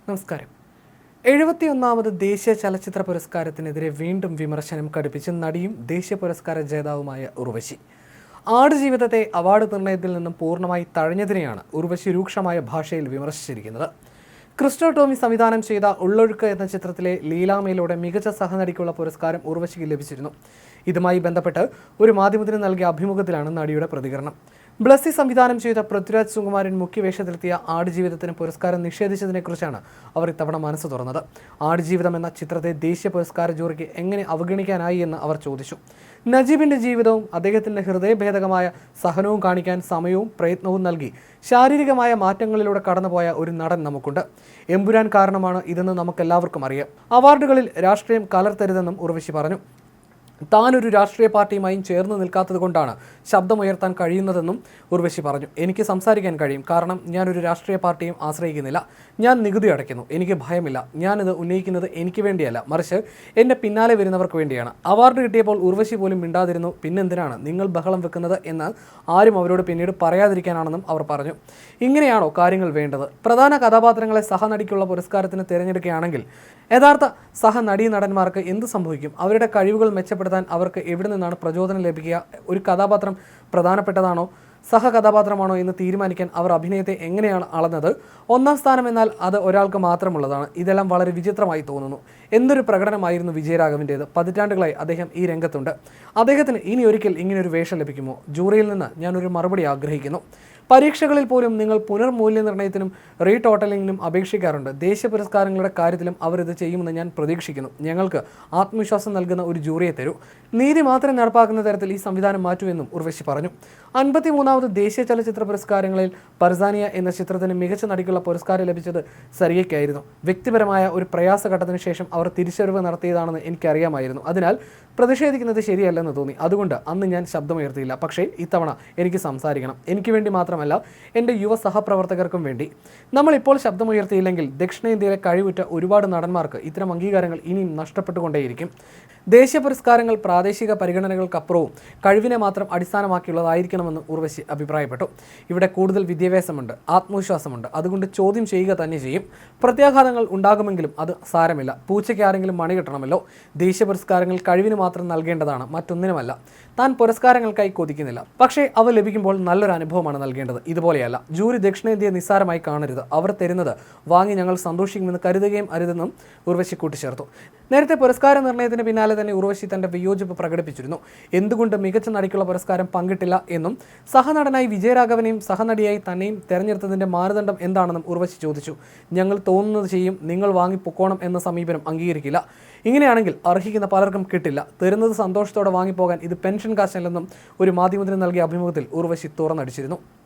നമസ്കാരം. 71ാമത് ദേശീയ ചലച്ചിത്ര പുരസ്കാരത്തിനെതിരെ വീണ്ടും വിമർശനം കടുപ്പിച്ച് നടിയും ദേശീയ പുരസ്കാര ജേതാവുമായ ഉർവശി. ആടുജീവിതത്തെ അവാർഡ് നിർണയത്തിൽ നിന്നും പൂർണ്ണമായി തഴഞ്ഞതിനെയാണ് ഉർവശി രൂക്ഷമായ ഭാഷയിൽ വിമർശിച്ചിരിക്കുന്നത്. ക്രിസ്റ്റോ ടോമി സംവിധാനം ചെയ്ത ഉള്ളൊഴുക്ക് എന്ന ചിത്രത്തിലെ ലീലാമയിലൂടെ മികച്ച സഹനടിക്കുള്ള പുരസ്കാരം ഉർവശിക്ക് ലഭിച്ചിരുന്നു. ഇതുമായി ബന്ധപ്പെട്ട് ഒരു മാധ്യമത്തിന് നൽകിയ അഭിമുഖത്തിലാണ് നടിയുടെ പ്രതികരണം. ബ്ലസ്സി സംവിധാനം ചെയ്ത പൃഥ്വിരാജ് സുകുമാരൻ മുഖ്യവേഷത്തിലെത്തിയ ആടുജീവിതത്തിന് പുരസ്കാരം നിഷേധിച്ചതിനെക്കുറിച്ചാണ് അവർ ഇത്തവണ മനസ്സ് തുറന്നത്. ആടുജീവിതം എന്ന ചിത്രത്തെ ദേശീയ പുരസ്കാര ജൂറിക്ക് എങ്ങനെ അവഗണിക്കാനായി എന്ന് അവർ ചോദിച്ചു. നജീബിൻ്റെ ജീവിതവും അദ്ദേഹത്തിൻ്റെ ഹൃദയഭേദകമായ സഹനവും കാണിക്കാൻ സമയവും പ്രയത്നവും നൽകി ശാരീരികമായ മാറ്റങ്ങളിലൂടെ കടന്നുപോയ ഒരു നടൻ നമുക്കുണ്ട്. എമ്പുരാൻ കാരണമാണ് ഇതെന്ന് നമുക്കെല്ലാവർക്കും അറിയാം. അവാർഡുകളിൽ രാഷ്ട്രീയം കലർത്തരുതെന്നും ഉർവശി പറഞ്ഞു. താനൊരു രാഷ്ട്രീയ പാർട്ടിയുമായും ചേർന്ന് നിൽക്കാത്തത് കൊണ്ടാണ് ശബ്ദമുയർത്താൻ കഴിയുന്നതെന്നും ഉർവശി പറഞ്ഞു. എനിക്ക് സംസാരിക്കാൻ കഴിയും, കാരണം ഞാനൊരു രാഷ്ട്രീയ പാർട്ടിയും ആശ്രയിക്കുന്നില്ല. ഞാൻ നികുതി അടയ്ക്കുന്നു, എനിക്ക് ഭയമില്ല. ഞാനിത് ഉന്നയിക്കുന്നത് എനിക്ക് വേണ്ടിയല്ല, മറിച്ച് എൻ്റെ പിന്നാലെ വരുന്നവർക്ക് വേണ്ടിയാണ്. അവാർഡ് കിട്ടിയപ്പോൾ ഉർവശി പോലും മിണ്ടാതിരുന്നു. പിന്നെന്തിനാണ് നിങ്ങൾ ബഹളം വെക്കുന്നത് എന്ന് ആരും അവരോട് പിന്നീട് പറയാതിരിക്കാനാണെന്നും അവർ പറഞ്ഞു. ഇങ്ങനെയാണോ കാര്യങ്ങൾ വേണ്ടത്? പ്രധാന കഥാപാത്രങ്ങളെ സഹനടിക്കുള്ള പുരസ്കാരത്തിന് തിരഞ്ഞെടുക്കുകയാണെങ്കിൽ യഥാർത്ഥ സഹനടീ നടന്മാർക്ക് എന്ത് സംഭവിക്കും? അവരുടെ കഴിവുകൾ മെച്ചപ്പെടുത്താൻ അവർക്ക് എവിടെ നിന്നാണ് പ്രചോദനം ലഭിക്കുക? ഒരു കഥാപാത്രം പ്രധാനപ്പെട്ടതാണോ സഹകഥാപാത്രമാണോ എന്ന് തീരുമാനിക്കാൻ അവർ അഭിനയത്തെ എങ്ങനെയാണ് അളന്നത്? ഒന്നാം സ്ഥാനം എന്നാൽ അത് ഒരാൾക്ക് മാത്രമുള്ളതാണ്. ഇതെല്ലാം വളരെ വിചിത്രമായി തോന്നുന്നു. എന്തൊരു പ്രകടനമായിരുന്നു വിജയരാഘവൻ്റേത്. പതിറ്റാണ്ടുകളായി അദ്ദേഹം ഈ രംഗത്തുണ്ട്. അദ്ദേഹത്തിന് ഇനി ഒരിക്കൽ ഇങ്ങനൊരു വേഷം ലഭിക്കുമോ? ജൂറിയിൽ നിന്ന് ഞാനൊരു മറുപടി ആഗ്രഹിക്കുന്നു. പരീക്ഷകളിൽ പോലും നിങ്ങൾ പുനർമൂല്യനിർണ്ണയത്തിനും റീടോട്ടലിങ്ങിനും അപേക്ഷിക്കാറുണ്ട്. ദേശീയ പുരസ്കാരങ്ങളുടെ കാര്യത്തിലും അവർ ഇത് ചെയ്യുമെന്ന് ഞാൻ പ്രതീക്ഷിക്കുന്നു. ഞങ്ങൾക്ക് ആത്മവിശ്വാസം നൽകുന്ന ഒരു ജൂറിയെ തരൂ. നീതി മാത്രം നടപ്പാക്കുന്ന തരത്തിൽ ഈ സംവിധാനം മാറ്റുമെന്നും ഉർവശി പറഞ്ഞു. 53ാമത് ദേശീയ ചലച്ചിത്ര പുരസ്കാരങ്ങളിൽ പർസാനിയ എന്ന ചിത്രത്തിന് മികച്ച നടിക്കുള്ള പുരസ്കാരം ലഭിച്ചത് സരിയയ്ക്കായിരുന്നു. വ്യക്തിപരമായ ഒരു പ്രയാസഘട്ടത്തിന് ശേഷം അവർ തിരിച്ചറിവ് നടത്തിയതാണെന്ന് എനിക്കറിയാമായിരുന്നു. അതിനാൽ പ്രതിഷേധിക്കുന്നത് ശരിയല്ലെന്ന് തോന്നി. അതുകൊണ്ട് അന്ന് ഞാൻ ശബ്ദമുയർത്തിയില്ല. പക്ഷേ ഇത്തവണ എനിക്ക് സംസാരിക്കണം. എനിക്ക് വേണ്ടി മാത്രമല്ല, എൻ്റെ യുവ സഹപ്രവർത്തകർക്കും വേണ്ടി. നമ്മളിപ്പോൾ ശബ്ദമുയർത്തിയില്ലെങ്കിൽ ദക്ഷിണേന്ത്യയിലെ കഴിവുറ്റ ഒരുപാട് നടന്മാർക്ക് ഇത്തരം അംഗീകാരങ്ങൾ ഇനിയും നഷ്ടപ്പെട്ടുകൊണ്ടേയിരിക്കും. ദേശീയ പുരസ്കാരങ്ങൾ പ്രാദേശിക പരിഗണനകൾക്കപ്പുറവും കഴിവിനെ മാത്രം അടിസ്ഥാനമാക്കിയുള്ളതായിരിക്കണമെന്ന് ഉർവശി അഭിപ്രായപ്പെട്ടു. ഇവിടെ കൂടുതൽ വിദ്യാഭ്യാസമുണ്ട്, ആത്മവിശ്വാസമുണ്ട്. അതുകൊണ്ട് ചോദ്യം ചെയ്യുക തന്നെ ചെയ്യും. പ്രത്യാഘാതങ്ങൾ ഉണ്ടാകുമെങ്കിലും അത് സാരമില്ല. പൂച്ചയ്ക്ക് ആരെങ്കിലും മണി കിട്ടണമല്ലോ. ദേശീയ പുരസ്കാരങ്ങൾ കഴിവിന് മാത്രം നൽകേണ്ടതാണ്, മറ്റൊന്നിനുമല്ല. താൻ പുരസ്കാരങ്ങൾക്കായി കൊതിക്കുന്നില്ല, പക്ഷേ അവ ലഭിക്കുമ്പോൾ നല്ലൊരു അനുഭവമാണ് നൽകേണ്ടത്. ഇതുപോലെയല്ല. ജൂറി ദക്ഷിണേന്ത്യയെ നിസ്സാരമായി കാണരുത്. അവർ തരുന്നത് വാങ്ങി ഞങ്ങൾ സന്തോഷിക്കുമെന്ന് കരുതുകയും അരുതെന്നും ഉർവശി കൂട്ടിച്ചേർത്തു. നേരത്തെ പുരസ്കാര നിർണയത്തിന് പിന്നാലെ തന്നെ ഉർവശി തന്റെ വിയോജിപ്പ് പ്രകടിപ്പിച്ചിരുന്നു. എന്തുകൊണ്ട് മികച്ച നടിക്കുള്ള പുരസ്കാരം പങ്കിട്ടില്ല എന്നും സഹനടനായി വിജയരാഘവനെയും സഹനടിയായി തന്നെയും തെരഞ്ഞെടുത്തതിന്റെ മാനദണ്ഡം എന്താണെന്നും ഉർവശി ചോദിച്ചു. ഞങ്ങൾ തോന്നുന്നത് ചെയ്യും, നിങ്ങൾ വാങ്ങി പൊക്കോണം എന്ന സമീപനം അംഗീകരിക്കില്ല. ഇങ്ങനെയാണെങ്കിൽ അർഹിക്കുന്ന പലർക്കും കിട്ടില്ല. തരുന്നത് സന്തോഷത്തോടെ വാങ്ങിപ്പോകാൻ ഇത് പെൻഷൻ കാശല്ലെന്നും ഒരു മാധ്യമത്തിന് നൽകിയ അഭിമുഖത്തിൽ ഉർവശി തുറന്നടിച്ചിരുന്നു.